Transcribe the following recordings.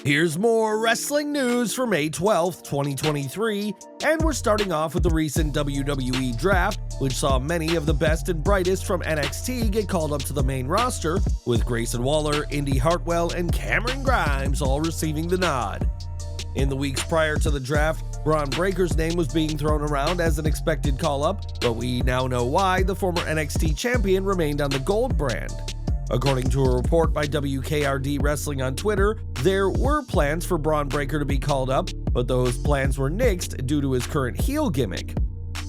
Here's more wrestling news for May 12th, 2023, and we're starting off with the recent WWE draft, which saw many of the best and brightest from NXT get called up to the main roster, with Grayson Waller, Indy Hartwell, and Cameron Grimes all receiving the nod. In the weeks prior to the draft, Bron Breakker's name was being thrown around as an expected call-up, but we now know why the former NXT champion remained on the Gold brand. According to a report by WKRD Wrestling on Twitter, there were plans for Bron Breakker to be called up, but those plans were nixed due to his current heel gimmick.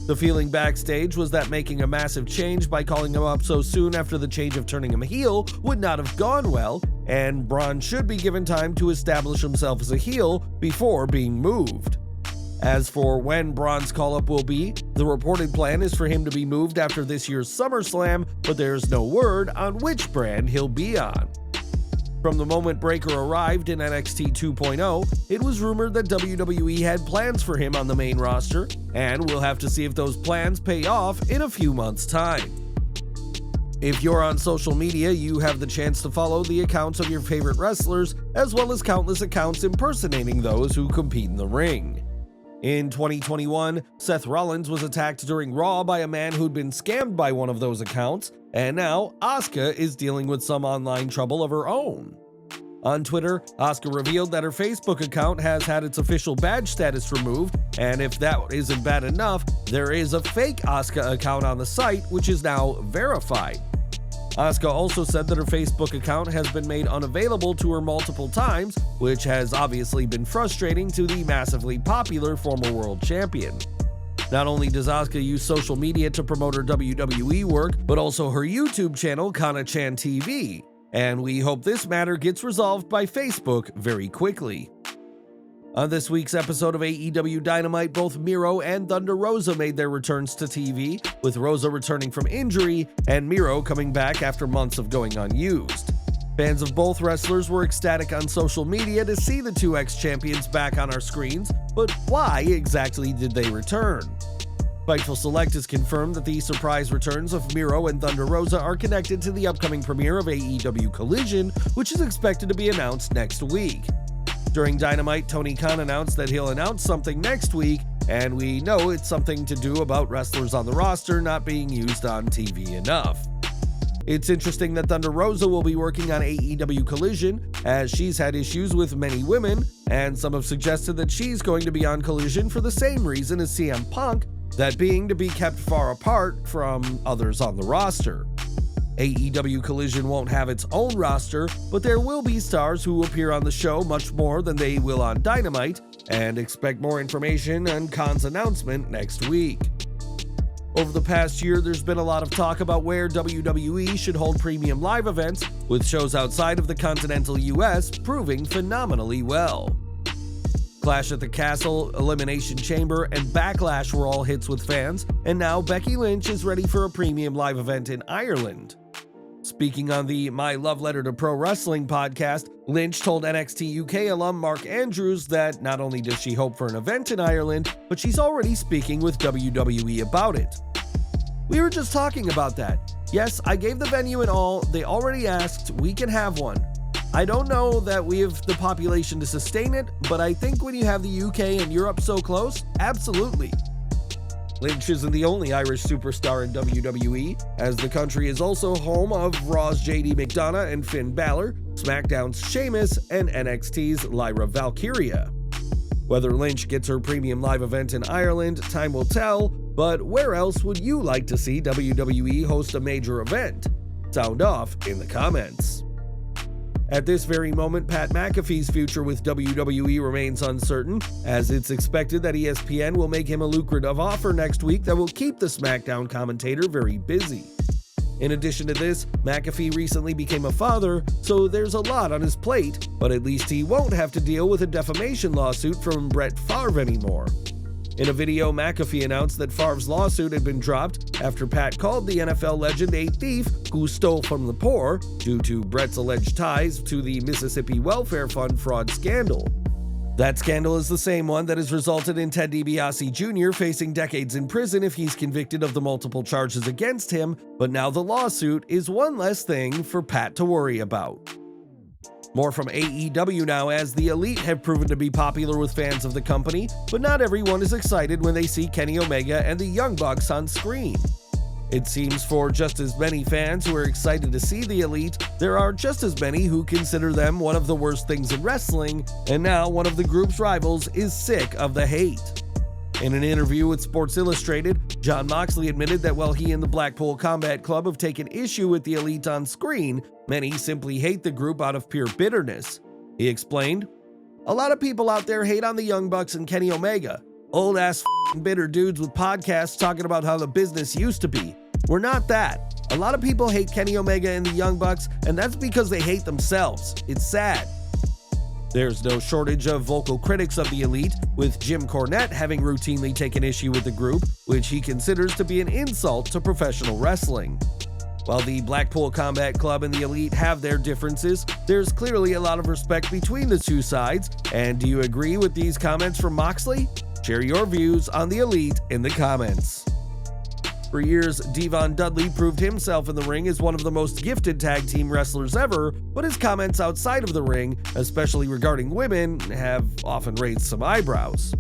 The feeling backstage was that making a massive change by calling him up so soon after the change of turning him heel would not have gone well, and Bron should be given time to establish himself as a heel before being moved. As for when Bron's call-up will be, the reported plan is for him to be moved after this year's SummerSlam, but there's no word on which brand he'll be on. From the moment Breakker arrived in NXT 2.0, it was rumored that WWE had plans for him on the main roster, and we'll have to see if those plans pay off in a few months' time. If you're on social media, you have the chance to follow the accounts of your favorite wrestlers, as well as countless accounts impersonating those who compete in the ring. In 2021, Seth Rollins was attacked during Raw by a man who'd been scammed by one of those accounts, and now Asuka is dealing with some online trouble of her own. On Twitter, Asuka revealed that her Facebook account has had its official badge status removed, and if that isn't bad enough, there is a fake Asuka account on the site which is now verified. Asuka also said that her Facebook account has been made unavailable to her multiple times, which has obviously been frustrating to the massively popular former world champion. Not only does Asuka use social media to promote her WWE work, but also her YouTube channel, Kana-chan TV, and we hope this matter gets resolved by Facebook very quickly. On this week's episode of AEW Dynamite, both Miro and Thunder Rosa made their returns to TV, with Rosa returning from injury and Miro coming back after months of going unused. Fans of both wrestlers were ecstatic on social media to see the two ex-champions back on our screens, but why exactly did they return? Fightful Select has confirmed that the surprise returns of Miro and Thunder Rosa are connected to the upcoming premiere of AEW Collision, which is expected to be announced next week. During Dynamite, Tony Khan announced that he'll announce something next week, and we know it's something to do about wrestlers on the roster not being used on TV enough. It's interesting that Thunder Rosa will be working on AEW Collision, as she's had issues with many women, and some have suggested that she's going to be on Collision for the same reason as CM Punk, that being to be kept far apart from others on the roster. AEW Collision won't have its own roster, but there will be stars who appear on the show much more than they will on Dynamite, and expect more information on Khan's announcement next week. Over the past year, there's been a lot of talk about where WWE should hold premium live events, with shows outside of the continental US proving phenomenally well. Clash at the Castle, Elimination Chamber, and Backlash were all hits with fans, and now Becky Lynch is ready for a premium live event in Ireland. Speaking on the My Love Letter to Pro Wrestling podcast, Lynch told NXT UK alum Mark Andrews that not only does she hope for an event in Ireland, but she's already speaking with WWE about it. "We were just talking about that. Yes, I gave the venue and all, they already asked, we can have one. I don't know that we have the population to sustain it, but I think when you have the UK and Europe so close, absolutely." Lynch isn't the only Irish superstar in WWE, as the country is also home of Raw's JD McDonough and Finn Balor, SmackDown's Sheamus, and NXT's Lyra Valkyria. Whether Lynch gets her premium live event in Ireland, time will tell, but where else would you like to see WWE host a major event? Sound off in the comments. At this very moment, Pat McAfee's future with WWE remains uncertain, as it's expected that ESPN will make him a lucrative offer next week that will keep the SmackDown commentator very busy. In addition to this, McAfee recently became a father, so there's a lot on his plate, but at least he won't have to deal with a defamation lawsuit from Brett Favre anymore. In a video, McAfee announced that Favre's lawsuit had been dropped after Pat called the NFL legend a thief who stole from the poor due to Brett's alleged ties to the Mississippi Welfare Fund fraud scandal. That scandal is the same one that has resulted in Ted DiBiase Jr. facing decades in prison if he's convicted of the multiple charges against him, but now the lawsuit is one less thing for Pat to worry about. More from AEW now, as the Elite have proven to be popular with fans of the company, but not everyone is excited when they see Kenny Omega and the Young Bucks on screen. It seems for just as many fans who are excited to see the Elite, there are just as many who consider them one of the worst things in wrestling, and now one of the group's rivals is sick of the hate. In an interview with Sports Illustrated, Jon Moxley admitted that while he and the Blackpool Combat Club have taken issue with the Elite on screen, many simply hate the group out of pure bitterness. He explained, "A lot of people out there hate on the Young Bucks and Kenny Omega. Old-ass bitter dudes with podcasts talking about how the business used to be. We're not that. A lot of people hate Kenny Omega and the Young Bucks, and that's because they hate themselves. It's sad." There's no shortage of vocal critics of the Elite, with Jim Cornette having routinely taken issue with the group, which he considers to be an insult to professional wrestling. While the Blackpool Combat Club and the Elite have their differences, there's clearly a lot of respect between the two sides, and do you agree with these comments from Moxley? Share your views on the Elite in the comments. For years, DVON Dudley proved himself in the ring as one of the most gifted tag team wrestlers ever, but his comments outside of the ring, especially regarding women, have often raised some eyebrows.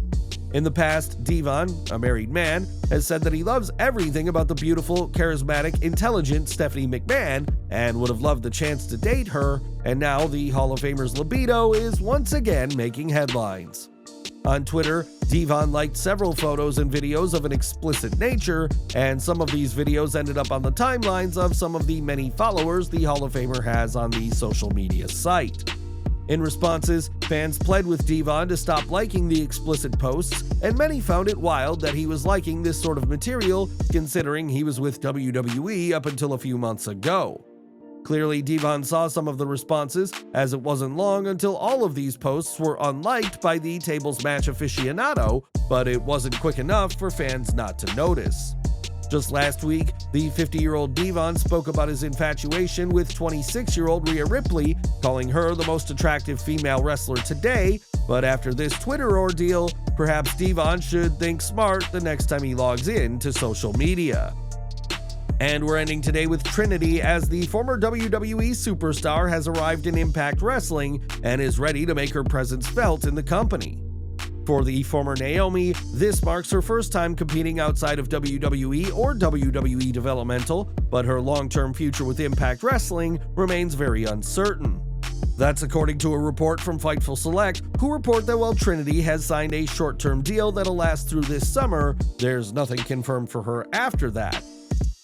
In the past, DVON, a married man, has said that he loves everything about the beautiful, charismatic, intelligent Stephanie McMahon and would have loved the chance to date her, and now the Hall of Famer's libido is once again making headlines. On Twitter, DVON liked several photos and videos of an explicit nature, and some of these videos ended up on the timelines of some of the many followers the Hall of Famer has on the social media site. In responses, fans pled with DVON to stop liking the explicit posts, and many found it wild that he was liking this sort of material, considering he was with WWE up until a few months ago. Clearly, DVON saw some of the responses, as it wasn't long until all of these posts were unliked by the tables match aficionado, but it wasn't quick enough for fans not to notice. Just last week, the 50-year-old DVON spoke about his infatuation with 26-year-old Rhea Ripley, calling her the most attractive female wrestler today, but after this Twitter ordeal, perhaps DVON should think smart the next time he logs in to social media. And we're ending today with Trinity, as the former WWE superstar has arrived in Impact Wrestling and is ready to make her presence felt in the company. For the former Naomi, this marks her first time competing outside of WWE or WWE Developmental, but her long-term future with Impact Wrestling remains very uncertain. That's according to a report from Fightful Select, who report that while Trinity has signed a short-term deal that'll last through this summer, there's nothing confirmed for her after that.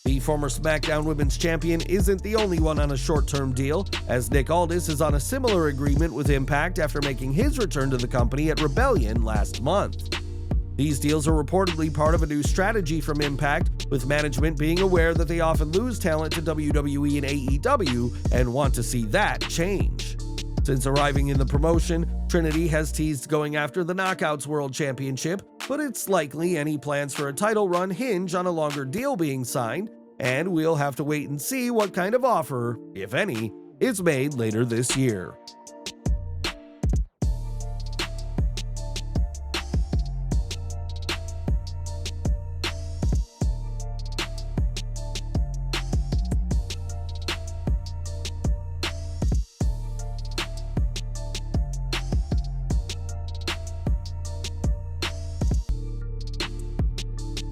The former SmackDown Women's Champion isn't the only one on a short-term deal, as Nick Aldis is on a similar agreement with Impact after making his return to the company at Rebellion last month. These deals are reportedly part of a new strategy from Impact, with management being aware that they often lose talent to WWE and AEW and want to see that change. Since arriving in the promotion, Trinity has teased going after the Knockouts World Championship, but it's likely any plans for a title run hinge on a longer deal being signed, and we'll have to wait and see what kind of offer, if any, is made later this year.